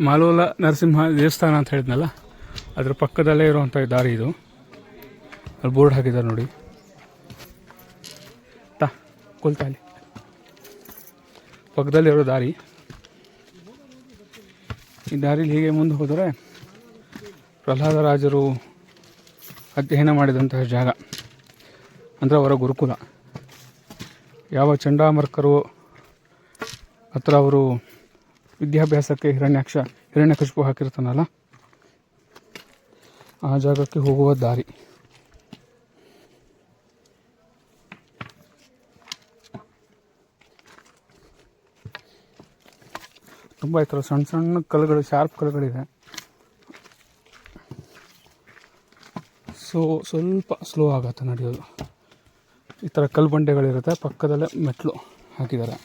ಮಾಲೋಲ ನರಸಿಂಹ ದೇವಸ್ಥಾನ ಅಂತ ಹೇಳಿದ್ನಲ್ಲ, ಅದ್ರ ಪಕ್ಕದಲ್ಲೇ ಇರುವಂಥ ದಾರಿ ಇದು. ಅಲ್ಲಿ ಬೋರ್ಡ್ ಹಾಕಿದ್ದಾರೆ ನೋಡಿ, ಕೊಲ್ತಾಲಿ ಪಕ್ಕದಲ್ಲಿರೋ ದಾರಿ. ಈ ದಾರಿಲಿ ಹೀಗೆ ಮುಂದೆ ಹೋದರೆ ಪ್ರಹ್ಲಾದರಾಜರು ಅಧ್ಯಯನ ಮಾಡಿದಂತಹ ಜಾಗ, ಅಂದರೆ ಅವರ ಗುರುಕುಲ. ಯಾವ ಚಂಡಾಮರ್ಕರು ಹತ್ರ ಅವರು ವಿದ್ಯಾಭ್ಯಾಸಕ್ಕೆ ಹಿರಣ್ಯಕಶಿಪು ಹಾಕಿರ್ತಾನಲ್ಲ, ಆ ಜಾಗಕ್ಕೆ ಹೋಗುವ ದಾರಿ. ತುಂಬ ಈ ಥರ ಸಣ್ಣ ಸಣ್ಣ ಕಲ್ಲುಗಳು, ಶಾರ್ಪ್ ಕಲ್ಲುಗಳಿದೆ. ಸ್ವಲ್ಪ ಸ್ಲೋ ಆಗತ್ತೆ ನಡೆಯೋದು. ಈ ಥರ ಕಲ್ಲು ಬಂಡೆಗಳಿರುತ್ತೆ, ಪಕ್ಕದಲ್ಲೇ ಮೆಟ್ಲು ಹಾಕಿದ್ದಾರೆ.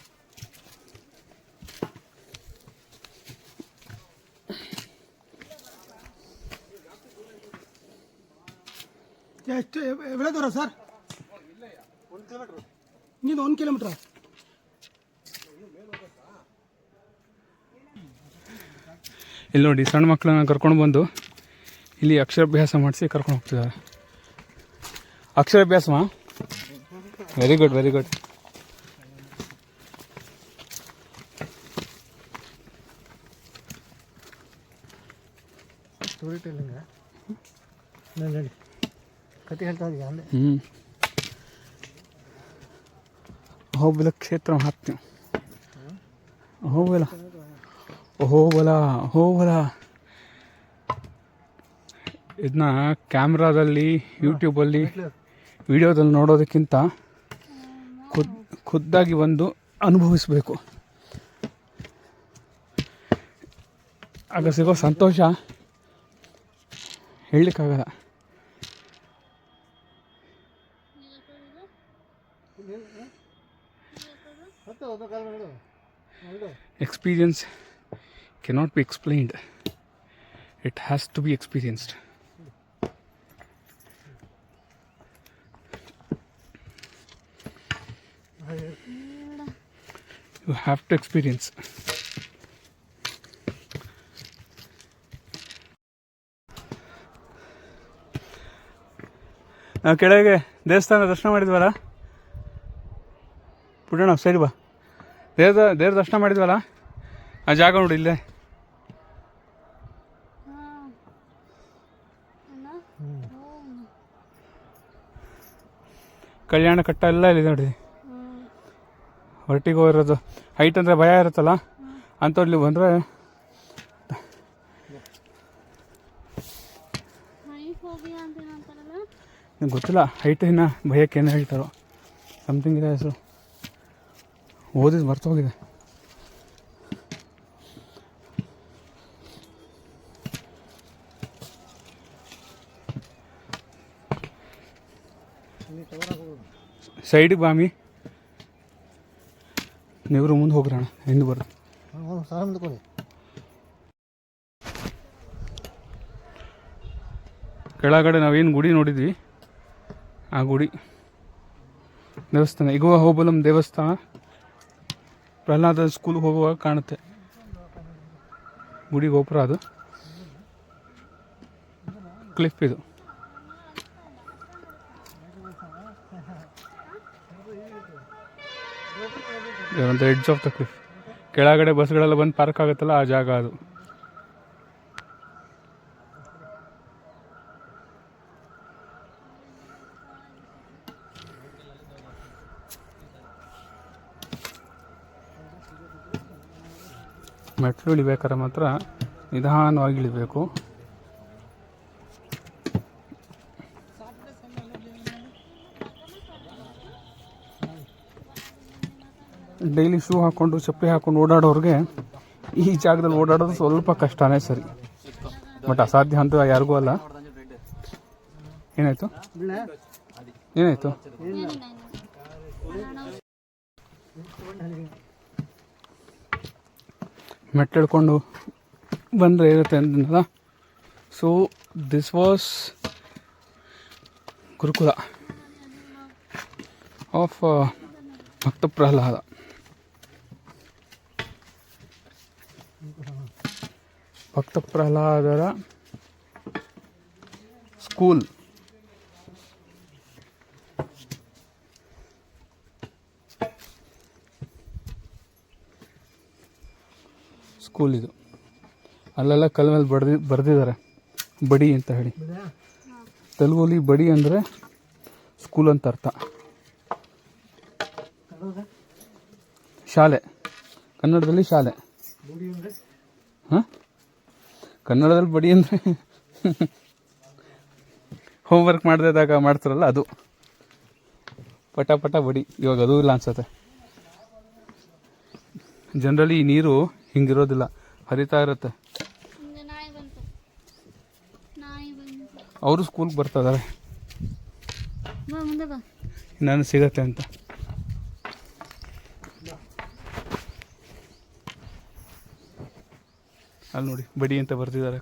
ಎಷ್ಟು ಎவ்வளோ ದೂರ ಸರ್? 1 ಕಿಲೋಮೀಟರ್. ಇಲ್ಲಿ ನೋಡಿ, ಸಣ್ಣ ಮಕ್ಕಳನ್ನ ಕರ್ಕೊಂಡು ಬಂದು ಇಲ್ಲಿ ಅಕ್ಷರಾಭ್ಯಾಸ ಮಾಡಿಸಿ ಕರ್ಕೊಂಡು ಹೋಗ್ತಿದ್ದಾರೆ. ಅಕ್ಷರಾಭ್ಯಾಸವಾ? Very good, very good. Story telling ನೋಡಿ, ಕತೆ ಹೇಳ್ತಾ ಇದೀಯ ಅಂದೆ. ಅಹೋಬಲ ಕ್ಷೇತ್ರ ಮಹಾತ್ಮ್ಯ. ಅಹೋಬಲ ಇದನ್ನ ಕ್ಯಾಮ್ರಾದಲ್ಲಿ, ಯೂಟ್ಯೂಬಲ್ಲಿ, ವಿಡಿಯೋದಲ್ಲಿ ನೋಡೋದಕ್ಕಿಂತ ಖುದ್ದಾಗಿ ಬಂದು ಅನುಭವಿಸಬೇಕು. ಆಗ ಸಿಗೋ ಸಂತೋಷ ಹೇಳಲಿಕ್ಕಾಗಲ್ಲ. Experience cannot be explained. It has to be experienced. You have to experience. ನಾವು ಕೆಳಗೆ ದೇವಸ್ಥಾನ ದರ್ಶನ ಮಾಡಿದ್ವಲ್ಲ ಪುಟ್ಟಣ, ಸರಿ ಬಾ. ದೇವ್ರ ದರ್ಶನ ಮಾಡಿದ್ವಲ್ಲ, ಆ ಜಾಗ ನೋಡಿ ಇಲ್ಲೇ. ಕಲ್ಯಾಣ ಕಟ್ಟ ಎಲ್ಲ ಇಲ್ಲಿ ನೋಡಿ. ಹೊರಟಿಗೆ ಹೋಗಿರೋದು, ಹೈಟ್ ಅಂದರೆ ಭಯ ಇರುತ್ತಲ್ಲ, ಅಂಥವ್ರಲ್ಲಿ ಬಂದರೆ ನಿಮ್ಗೆ ಗೊತ್ತಿಲ್ಲ. ಹೈಟಿನ ಭಯಕ್ಕೆ ಏನು ಹೇಳ್ತಾರೋ ಸಮಥಿಂಗ್ ಇದೆ ಹೆಸರು, ಓದಿದ್ದು ಮರ್ತೋಗಿದೆ. ಸೈಡಿಗೆ ಬಾಮಿ, ನೀವರು ಮುಂದೆ ಹೋಗ್ರಣ, ಹಿಂದೆ ಬರೋದು. ಕೆಳಗಡೆ ನಾವೇನು ಗುಡಿ ನೋಡಿದ್ವಿ, ಆ ಗುಡಿ ದೇವಸ್ಥಾನ ಈಗ ಅಹೋಬಲಂ ದೇವಸ್ಥಾನ. ಪ್ರಹ್ಲಾದ ಸ್ಕೂಲ್ಗೆ ಹೋಗುವಾಗ ಕಾಣುತ್ತೆ ಗುಡಿ ಗೋಪುರ. ಅದು ಕ್ಲಿಫ್, ಇದು ಒಂದು ಎಡ್ಜ್ ಆಫ್ ದ ಕ್ಲಿಫ್. ಕೆಳಗಡೆ ಬಸ್ಗಳೆಲ್ಲ ಬಂದು ಪಾರ್ಕ್ ಆಗುತ್ತಲ್ಲ, ಆ ಜಾಗ ಅದು. ಮೆಟ್ಲು ಇಳಿಬೇಕಾದ್ರೆ ಮಾತ್ರ ನಿಧಾನವಾಗಿ ಇಳಿಬೇಕು. ಡೈಲಿ ಶೂ ಹಾಕ್ಕೊಂಡು ಚಪ್ಪಲಿ ಹಾಕ್ಕೊಂಡು ಓಡಾಡೋರಿಗೆ ಈ ಜಾಗದಲ್ಲಿ ಓಡಾಡೋದು ಸ್ವಲ್ಪ ಕಷ್ಟನೇ ಸರಿ, ಬಟ್ ಅಸಾಧ್ಯ ಅಂತ ಯಾರಿಗೂ ಅಲ್ಲ. ಏನಾಯ್ತು ಏನಾಯ್ತು? ಮೆಟ್ಟಿಳ್ಕೊಂಡು ಬಂದರೆ ಇರುತ್ತೆ ಅಂತಂದಲ್ಲ. So this was gurukul of Bhakta Prahlada. ಭಕ್ತ ಪ್ರಹ್ಲಾದರ ಸ್ಕೂಲ್. ಸ್ಕೂಲ್ ಇದು. ಅಲ್ಲೆಲ್ಲ ಕಲ್ ಮೇಲೆ ಬರೆದಿದ್ದಾರೆ ಬಡಿ ಅಂತ ಹೇಳಿ. ತೆಲುಗುಲಿ ಬಡಿ ಅಂದರೆ ಸ್ಕೂಲ್ ಅಂತ ಅರ್ಥ. ಶಾಲೆ, ಕನ್ನಡದಲ್ಲಿ ಶಾಲೆ. ಹಾಂ, ಕನ್ನಡದಲ್ಲಿ ಬಡಿ ಅಂದರೆ ಹೋಮ್ವರ್ಕ್ ಮಾಡಿದಾಗ ಮಾಡ್ತಾರಲ್ಲ ಅದು. ಪಟ ಪಟ ಬಡಿ. ಇವಾಗ ಅದೂ ಇಲ್ಲ ಅನ್ಸತ್ತೆ. ಜನರಲಿ ಈ ನೀರು ಹಿಂಗಿರೋದಿಲ್ಲ, ಹರಿತಾ ಇರುತ್ತೆ. ಅವರು ಸ್ಕೂಲ್ಗೆ ಬರ್ತಾ ಇದ್ದಾರೆ, ನಾನು ಸಿಗತ್ತೆ ಅಂತ. ಅಲ್ಲಿ ನೋಡಿ ಬಡಿ ಅಂತ ಬರ್ತಿದ್ದಾರೆ.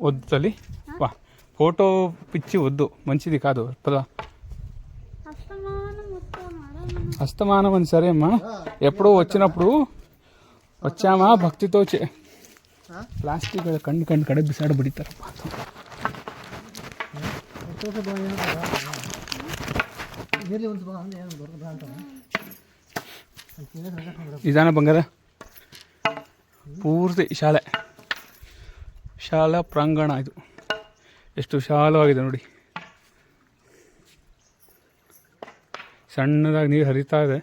వద్దు వా ఫోటో పిచ్చి వద్దు, మంచిది కాదు. పదా అస్తమానం అని సరే అమ్మా. ఎప్పుడో వచ్చినప్పుడు వచ్చామా భక్తితో ప్లాస్టిక్ ಕಣ್ಣು ಕಡೆ ಬಿಸಾಡಿ ಬಿಡಿತಾರಪ್ಪ. ಇದಾನ ಬಂಗಾರ ಪೂರ್ತಿ ಶಾಲಾ ಪ್ರಾಂಗಣ. ಇದು ಎಷ್ಟು ವಿಶಾಲವಾಗಿದೆ ನೋಡಿ. ಸಣ್ಣದಾಗಿ ನೀರು ಹರಿತಾ ಇದೆ.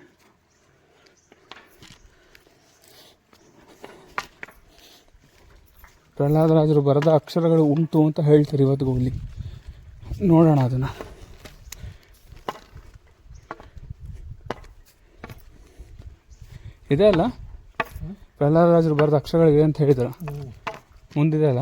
ಪ್ರಹ್ಲಾದರಾಜರು ಬರೆದ ಅಕ್ಷರಗಳು ಉಂಟು ಅಂತ ಹೇಳ್ತಾರೆ ಇವತ್ತಿಗೂ ಇಲ್ಲಿ. ನೋಡೋಣ ಅದನ್ನು. ಇದೆ ಅಲ್ಲ ಪ್ರಹ್ಲಾದರಾಜರು ಬರೆದ ಅಕ್ಷರಗಳಿವೆ ಅಂತ ಹೇಳಿದ್ರು. ಮುಂದಿದೆ ಅಲ್ಲ.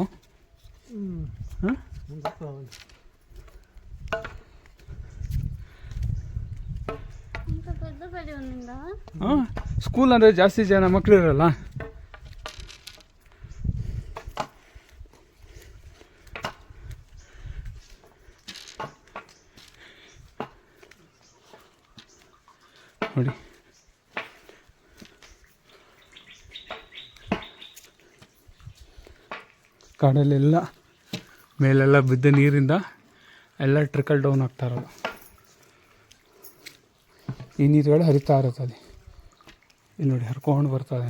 ಹಾಂ, ಸ್ಕೂಲ್ ಅಂದರೆ ಜಾಸ್ತಿ ಜನ ಮಕ್ಕಳು ಇರಲ್ಲ. ನೋಡಿ ಕಾಡಲ್ಲೆಲ್ಲ ಮೇಲೆಲ್ಲ ಬಿದ್ದ ನೀರಿಂದ ಎಲ್ಲ ಟ್ರಿಕಲ್ ಡೌನ್ ಆಗ್ತಾ ಇರೋದು. ಈ ನೀರುಗಳು ಹರಿತಾ ಇರುತ್ತೆ ಅಲ್ಲಿ. ಇಲ್ಲಿ ನೋಡಿ ಹರ್ಕೊಂಡು ಬರ್ತದೆ.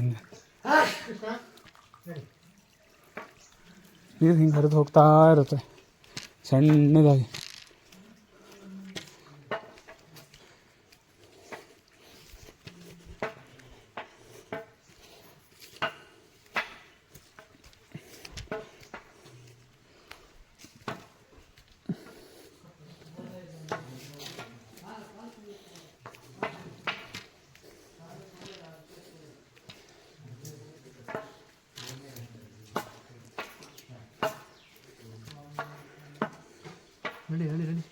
ನೀರು ಹಿಂಗೆ ಹರಿದು ಹೋಗ್ತಾ ಇರುತ್ತೆ ಸಣ್ಣದಾಗಿ. ರೆಡಿ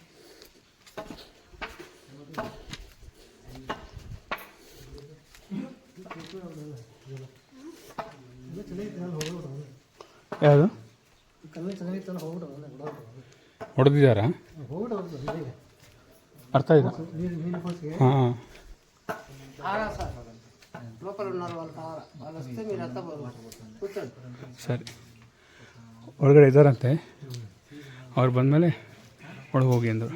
ಯಾವುದು ಹೊಡೆದಿದ್ದಾರಾ? ಅರ್ಥ ಆಯ್ತಾ? ಹಾಂ, ಸರಿ. ಒಳಗಡೆ ಇದ್ದಾರಂತೆ. ಅವ್ರು ಬಂದಮೇಲೆ ಒಳಗೆ ಹೋಗಿ ಅಂದರು.